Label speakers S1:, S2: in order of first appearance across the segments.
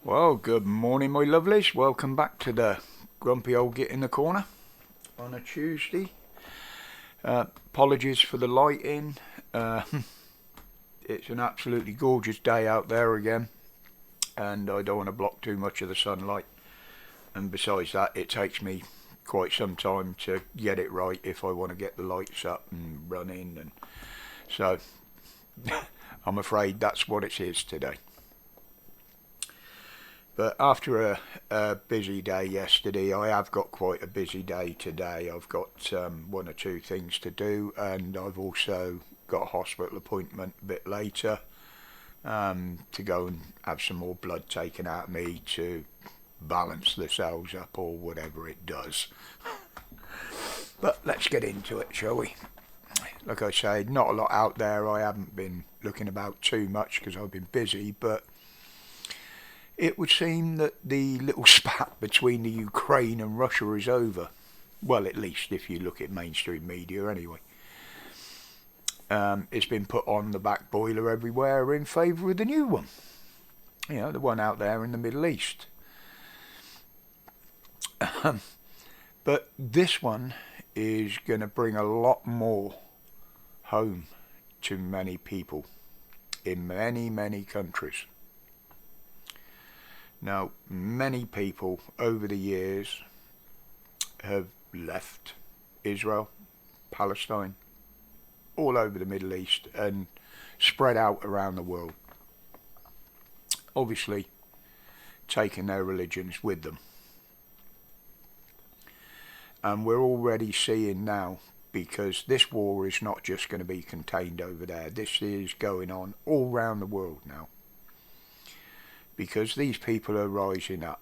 S1: Well, good morning, my lovelies. Welcome back to the grumpy old git in the corner on a Tuesday. Apologies for the lighting. It's an absolutely gorgeous day out there again, and I don't want to block too much of the sunlight. And besides that, it takes me quite some time to get it right if I want to get the lights up and running, and so I'm afraid that's what it is today. But after a busy day yesterday, I have got quite a busy day today. I've got one or two things to do, and I've also got a hospital appointment a bit later to go and have some more blood taken out of me to balance the cells up or whatever it does. But let's get into it, shall we? Like I say, not a lot out there. I haven't been looking about too much because I've been busy, but it would seem that the little spat between the Ukraine and Russia is over. Well, at least if you look at mainstream media anyway. It's been put on the back boiler everywhere in favour of the new one. You know, the one out there in the Middle East. But this one is going to bring a lot more home to many people in many, many countries. Now, many people over the years have left Israel, Palestine, all over the Middle East and spread out around the world. Obviously, taking their religions with them. And we're already seeing now, because this war is not just going to be contained over there. This is going on all around the world now. Because these people are rising up.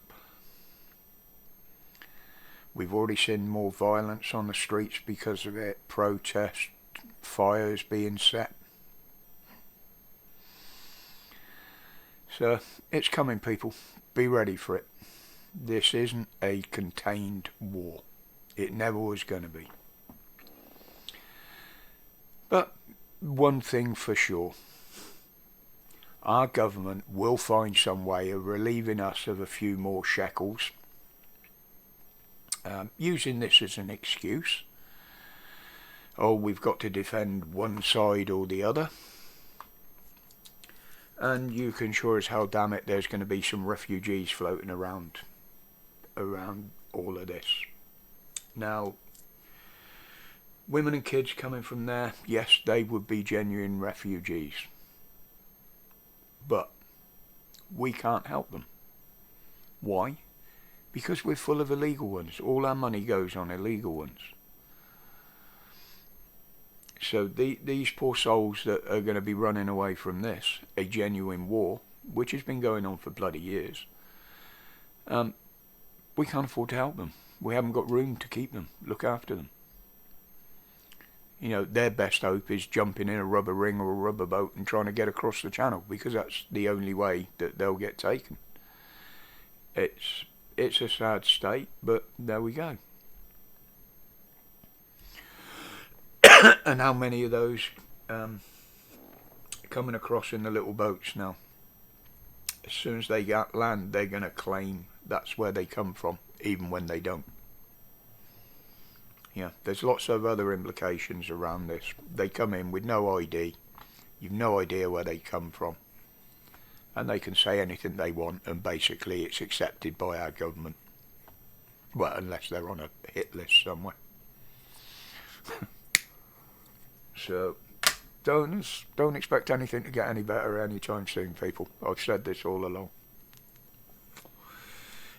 S1: We've already seen more violence on the streets because of it, protests, fires being set. So it's coming, people. Be ready for it. This isn't a contained war. It never was going to be. But one thing for sure. Our government will find some way of relieving us of a few more shekels, using this as an excuse. Oh, we've got to defend one side or the other. And you can sure as hell damn it, there's going to be some refugees floating around all of this. Now, women and kids coming from there, yes, they would be genuine refugees. But we can't help them. Why? Because we're full of illegal ones. All our money goes on illegal ones. So these poor souls that are going to be running away from this, a genuine war, which has been going on for bloody years, we can't afford to help them. We haven't got room to keep them, look after them. You know, their best hope is jumping in a rubber ring or a rubber boat and trying to get across the channel, because that's the only way that they'll get taken. It's a sad state, but there we go. And how many of those coming across in the little boats now? As soon as they get land, they're going to claim that's where they come from, even when they don't. Yeah, there's lots of other implications around this. They come in with no ID. You've no idea where they come from. And they can say anything they want, and basically it's accepted by our government. Well, unless they're on a hit list somewhere. So, don't expect anything to get any better anytime soon, people. I've said this all along.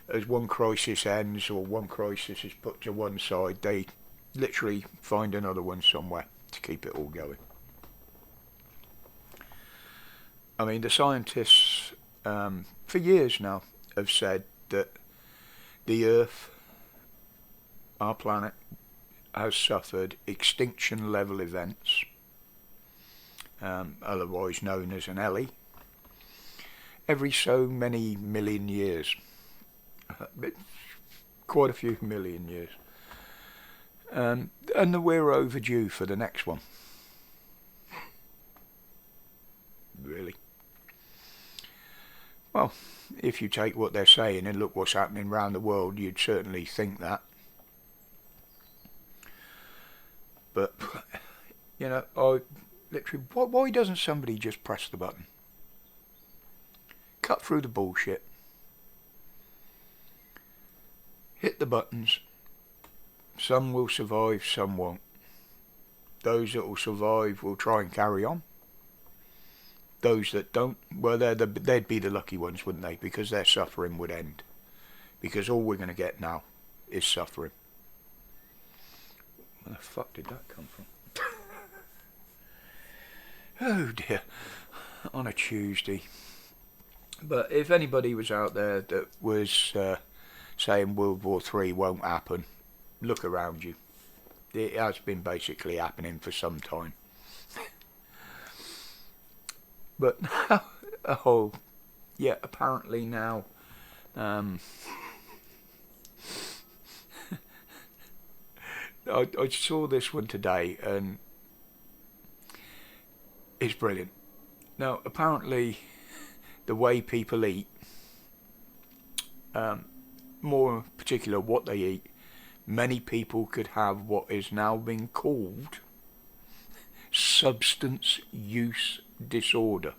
S1: As one crisis ends, or one crisis is put to one side, they literally find another one somewhere to keep it all going. I mean, the scientists for years now have said that the Earth, our planet, has suffered extinction level events, otherwise known as an ELE, every so many million years. Quite a few million years. And that we're overdue for the next one. Really. Well, if you take what they're saying and look what's happening around the world, you'd certainly think that. But, you know, I literally, why doesn't somebody just press the button? Cut through the bullshit. Hit the buttons. Some will survive, some won't. Those that will survive will try and carry on. Those that don't, well, they'd be the lucky ones, wouldn't they? Because their suffering would end. Because all we're going to get now is suffering. Where the fuck did that come from? Oh dear. On a Tuesday. But if anybody was out there that was saying World War III won't happen, look around you. It has been basically happening for some time. But now, oh, yeah, apparently now, I saw this one today and it's brilliant. Now, apparently, the way people eat, more particular what they eat, many people could have what is now being called substance use disorder.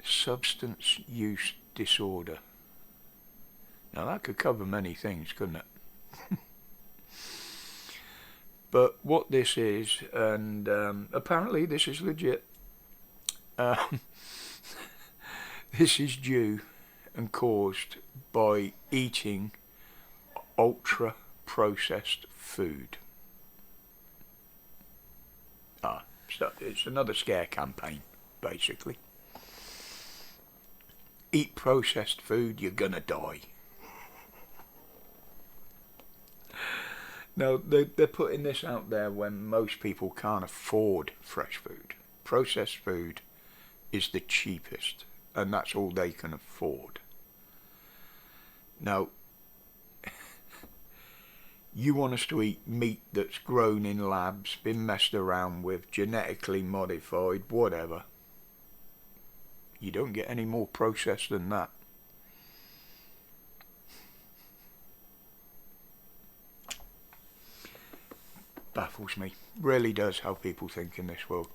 S1: Substance use disorder. Now that could cover many things, couldn't it? But what this is, and apparently this is legit, this is due and caused by eating ultra processed food. So it's another scare campaign, basically. Eat processed food, you're gonna die. Now, they're putting this out there when most people can't afford fresh food. Processed food is the cheapest, and that's all they can afford. Now, you want us to eat meat that's grown in labs, been messed around with, genetically modified, whatever. You don't get any more processed than that. Baffles me. Really does how people think in this world.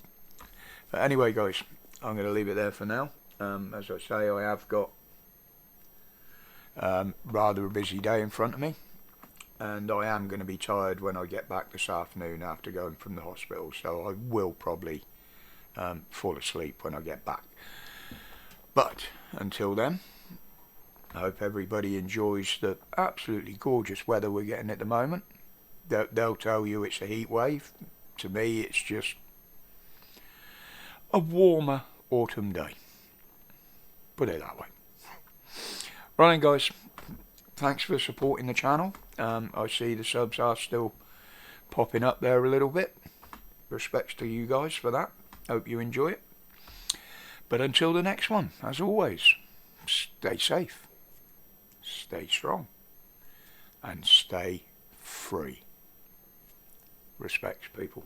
S1: But anyway, guys, I'm going to leave it there for now. As I say, I have got rather a busy day in front of me, and I am going to be tired when I get back this afternoon after going from the hospital, so I will probably fall asleep when I get back. But until then, I hope everybody enjoys the absolutely gorgeous weather we're getting at the moment. They'll tell you it's a heat wave. To me, it's just a warmer autumn day. Put it that way. Right then, guys, thanks for supporting the channel. I see the subs are still popping up there a little bit. Respects to you guys for that. Hope you enjoy it. But until the next one, as always, stay safe, stay strong, and stay free. Respects, people.